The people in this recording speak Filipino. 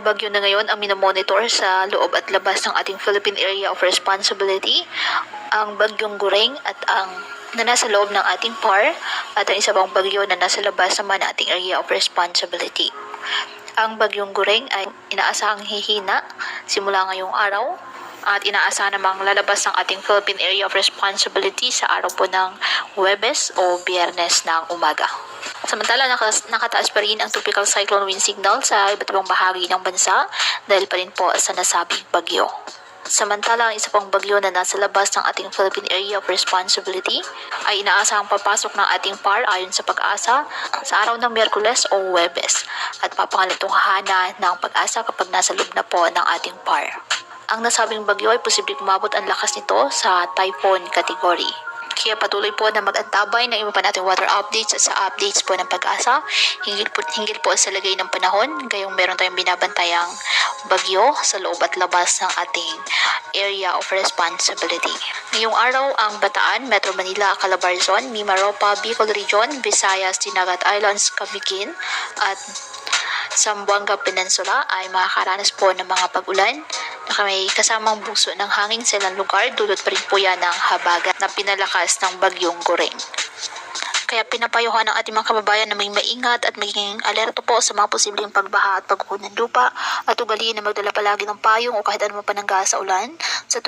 bagyo na ngayon ang minomonitor sa loob at labas ng ating Philippine Area of Responsibility, ang bagyong Gureng at ang na nasa loob ng ating PAR at ang isa pang bagyo na nasa labas naman ng ating Area of Responsibility. Ang bagyong Gureng ay inaasahang hihina simula ngayong araw at inaasahan namang lalabas ng ating Philippine Area of Responsibility sa araw po ng Huwebes o Biyernes ng umaga. Samantala, nakataas pa rin ang tropical cyclone wind signal sa iba't ibang bahagi ng bansa dahil pa rin po sa nasabing bagyo. Samantala, ang isa pang bagyo na nasa labas ng ating Philippine Area of Responsibility ay inaasahang papasok ng ating PAR ayon sa Pag-asa sa araw ng Miyerkules o Huwebes at papangalatong hahana ng Pag-asa kapag nasa loob na po ng ating PAR. Ang nasabing bagyo ay posibleng umabot ang lakas nito sa typhoon category. Kaya patuloy po na mag-antabay ng iba pa nating weather updates at sa updates po ng Pag-asa hinggil po sa lagay ng panahon, gayong meron tayong binabantayang bagyo sa loob at labas ng ating Area of Responsibility. Ngayong araw, ang Bataan, Metro Manila, Calabarzon, Mimaropa, Bicol Region, Visayas, Dinagat Islands, Cavite at Zamboanga Peninsula ay makakaranas po ng mga pag-ulan na may kasamang buso ng hangin sa ilang lugar, dulot pa rin po yan ng habagat na pinalakas ng bagyong Gureng. Kaya pinapayuhan ng ating mga kababayan na may maingat at maging alerto po sa mga posibleng pagbaha at pagkuho ng lupa at ugaliin na magdala palagi ng payong o kahit anumang panangga sa ulan sa